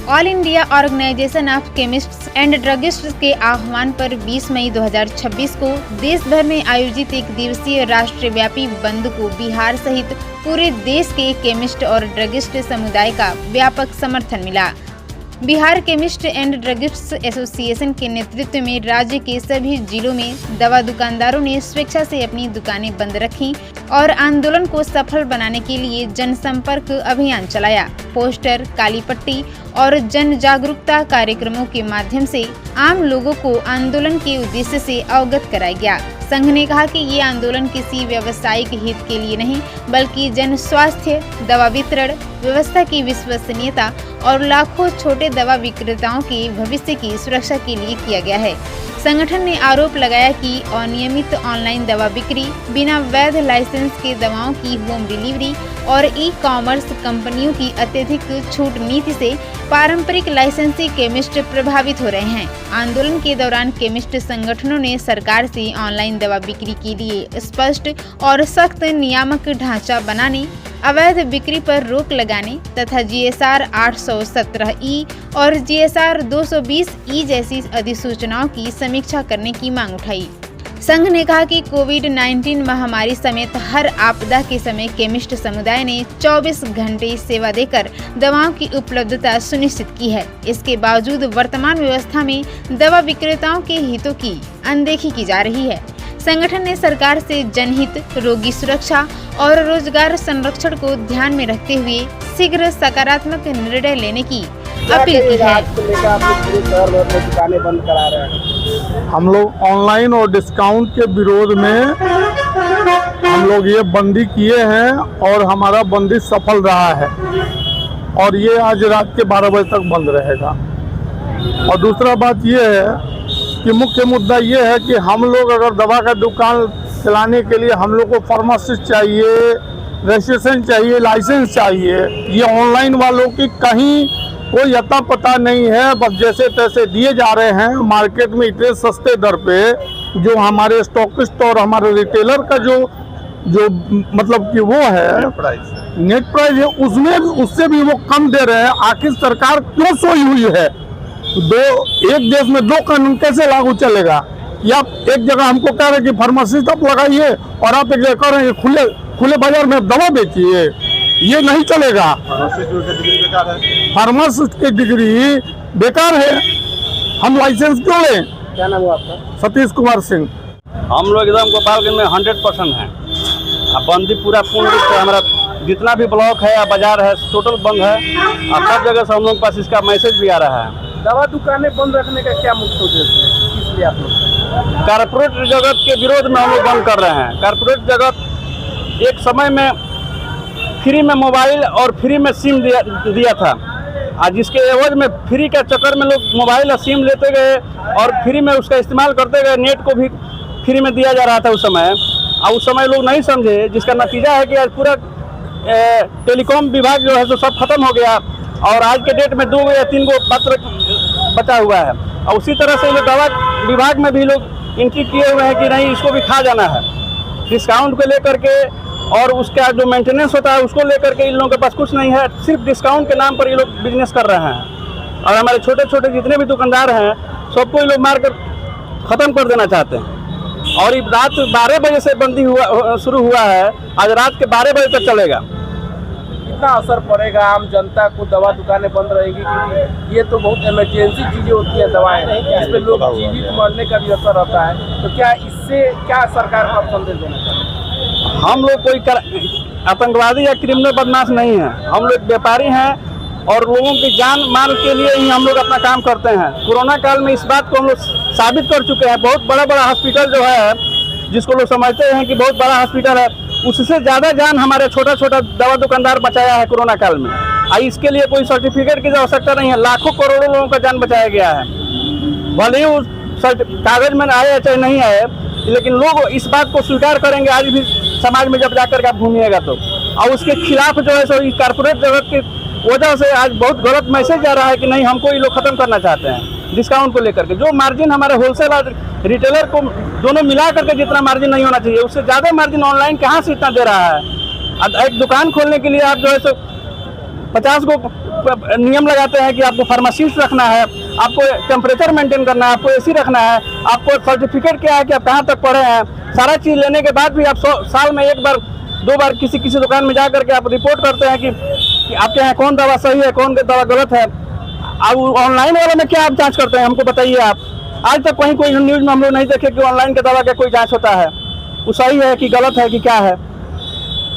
All India organisation of chemists and druggists के आह्वान पर 20 मई 2026 को देश भर में आयोजित एक दिवसीय राष्ट्रव्यापी बंद को बिहार सहित पूरे देश के केमिस्ट और ड्रगिस्ट समुदाय का व्यापक समर्थन मिला। Bihar chemist and druggists association के नेतृत्व में राज्य के सभी जिलों में दवा दुकानदारों ने स्वेच्छा से अपनी दुकानें बंद रखीं और आंदोलन को सफल बनाने के लिए जनसंपर्क अभियान चलाया। पोस्टर, काली पट्टी और जन जागरूकता कार्यक्रमों के माध्यम से आम लोगों को आंदोलन के उद्देश्य से अवगत कराया गया। संघ ने कहा कि ये आंदोलन किसी व्यावसायिक हित के लिए नहीं, बल्कि जन स्वास्थ्य, दवा वितरण व्यवस्था की विश्वसनीयता और लाखों छोटे दवा विक्रेताओं के भविष्य की सुरक्षा के लिए किया गया है। संगठन ने आरोप लगाया कि अनियमित ऑनलाइन दवा बिक्री, बिना वैध लाइसेंस के दवाओं की होम डिलीवरी और ई-कॉमर्स कंपनियों की अत्यधिक छूट नीति से पारंपरिक लाइसेंसी केमिस्ट प्रभावित हो रहे हैं। आंदोलन के दौरान केमिस्ट संगठनों ने सरकार से ऑनलाइन दवा बिक्री के लिए स्पष्ट और सख्त नियामक ढांचा बनाने, अवैध बिक्री पर रोक लगाने तथा GSR 817E और GSR 220E जैसी अधिसूचनाओं की समीक्षा करने की मांग उठाई। संघ ने कहा कि कोविड-19 महामारी समेत हर आपदा के समय केमिस्ट समुदाय ने 24 घंटे सेवा देकर दवाओं की उपलब्धता सुनिश्चित की है। इसके बावजूद वर्तमान व्यवस्था में दवा विक्रेताओं के हितों की अनदेखी की जा रही है। संगठन ने सरकार से जनहित, रोगी सुरक्षा और रोजगार संरक्षण को ध्यान में रखते हुए शीघ्र सकारात्मक निर्णय लेने की अपील की है। दुकानें बंद करा रहे हैं। हम लोग ऑनलाइन और डिस्काउंट के विरोध में हम लोग ये बंदी किए हैं और हमारा बंदी सफल रहा है और ये आज रात के 12 बजे तक बंद रहेगा। और दूसरा बात ये है कि मुख्य मुद्दा ये है कि हम लोग अगर दवा का दुकान चलाने के लिए हम लोग को फार्मासिस्ट चाहिए, रजिस्ट्रेशन चाहिए, लाइसेंस चाहिए। ये ऑनलाइन वालों की कहीं कोई अता पता नहीं है, बस जैसे तैसे दिए जा रहे हैं मार्केट में इतने सस्ते दर पे। जो हमारे स्टॉकिस्ट और हमारे रिटेलर का जो मतलब कि वो है नेट प्राइस है, उसमें उससे भी वो कम दे रहे हैं। आखिर सरकार क्यों सोई हुई है? एक देश में दो कानून कैसे लागू चलेगा? या आप एक जगह हमको कह रहे हैं कि फार्मासिस्ट आप लगाइए और आप एक जगह कह रहे हैं कि खुले बाजार में दवा बेचिए, ये नहीं चलेगा। फार्मासिस्ट की डिग्री बेकार है, हम लाइसेंस क्यों लें? क्या नाम है आपका? सतीश कुमार सिंह। हम लोग एकदम गोपालगंज में 100% हैं। बंदी पूरा पूर्ण रूप से हमारा जितना भी ब्लॉक है या बाजार है टोटल बंद है और सब जगह से हम लोग पास इसका मैसेज भी आ रहा है। दवा दुकानें बंद रखने का क्या मुख्य उद्देश्य है? इसलिए आप लोग कारपोरेट जगत के विरोध में हम लोग बंद कर रहे हैं। कारपोरेट जगत एक समय में फ्री में मोबाइल और फ्री में सिम दिया था, आज जिसके एवज में फ्री के चक्कर में लोग मोबाइल और सिम लेते गए और फ्री में उसका इस्तेमाल करते गए। नेट को भी फ्री में दिया जा रहा था उस समय, और उस समय लोग नहीं समझे, जिसका नतीजा है कि आज पूरा टेलीकॉम विभाग जो है तो सब खत्म हो गया और आज के डेट में 2 या 3 गो पत्र बचा हुआ है। और उसी तरह से लोग दवा विभाग में भी लोग एंट्री किए हुए हैं कि नहीं इसको भी खा जाना है। डिस्काउंट को लेकर के और उसका जो मेंटेनेंस होता है उसको लेकर के इन लोगों के पास कुछ नहीं है, सिर्फ डिस्काउंट के नाम पर ये लोग बिजनेस कर रहे हैं। और हमारे छोटे छोटे जितने भी दुकानदार हैं सबको ये लोग मार कर ख़त्म कर देना चाहते हैं। और ये रात 12 बजे से बंदी शुरू हुआ है, आज रात के 12 बजे तक चलेगा। कितना असर पड़ेगा आम जनता को? दवा दुकानें बंद रहेगी क्योंकि ये तो बहुत इमरजेंसी चीज़ें होती है, दवाएं, इस पर लोग जीवित मरने का भी असर रहता है। तो क्या इससे क्या सरकार को संदेश देना चाहिए? हम लोग कोई आतंकवादी या क्रिमिनल बदमाश नहीं है, हम लोग व्यापारी हैं और लोगों की जान माल के लिए ही हम लोग अपना काम करते हैं। कोरोना काल में इस बात को हम लोग साबित कर चुके हैं। बहुत बड़ा बड़ा हॉस्पिटल जो है जिसको लोग समझते हैं कि बहुत बड़ा हॉस्पिटल है, उससे ज़्यादा जान हमारे छोटा छोटा दवा दुकानदार बचाया है कोरोना काल में। इसके लिए कोई सर्टिफिकेट की आवश्यकता नहीं है, लाखों करोड़ों लोगों का जान बचाया गया है। भले ही उस कागज में आए चाहे नहीं आए, लेकिन लोग इस बात को स्वीकार करेंगे आज भी समाज में जब जाकर के आप घूमिएगा तो। और उसके खिलाफ जो है सो इस कारपोरेट जगत की वजह से आज बहुत गलत मैसेज जा रहा है कि नहीं हमको ये लोग ख़त्म करना चाहते हैं। डिस्काउंट को लेकर के जो मार्जिन हमारे होलसेल और रिटेलर को दोनों मिला करके जितना मार्जिन नहीं होना चाहिए उससे ज़्यादा मार्जिन ऑनलाइन कहाँ से इतना दे रहा है। एक दुकान खोलने के लिए आप जो है सो 50 को नियम लगाते हैं कि आपको फार्मासिस्ट रखना है, आपको टेम्परेचर मेंटेन करना है, आपको एसी रखना है, आपको सर्टिफिकेट क्या है कि आप कहाँ तक पढ़े हैं। सारा चीज़ लेने के बाद भी आप साल में 1 बार 2 बार किसी दुकान में जा करके आप रिपोर्ट करते हैं कि आपके यहाँ कौन दवा सही है, कौन दवा गलत है। अब ऑनलाइन वाले में क्या आप जाँच करते हैं, हमको बताइए आप। आज तक कहीं कोई न्यूज़ में हम लोग नहीं देखे कि ऑनलाइन के दवा का कोई जाँच होता है, वो सही है कि गलत है कि क्या है।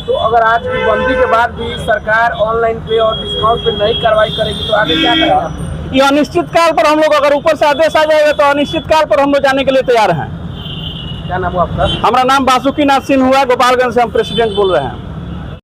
तो अगर आज की बंदी के बाद भी सरकार ऑनलाइन पे और डिस्काउंट पे नहीं कार्रवाई करेगी तो आगे क्या करेगा? ये अनिश्चित काल पर हम लोग, अगर ऊपर से आदेश आ जाएगा तो अनिश्चित काल पर हम लोग जाने के लिए तैयार हैं। क्या नाम हुआ आपका? हमारा नाम बासुकी नाथ सिंह हुआ, गोपालगंज से हम प्रेसिडेंट बोल रहे हैं।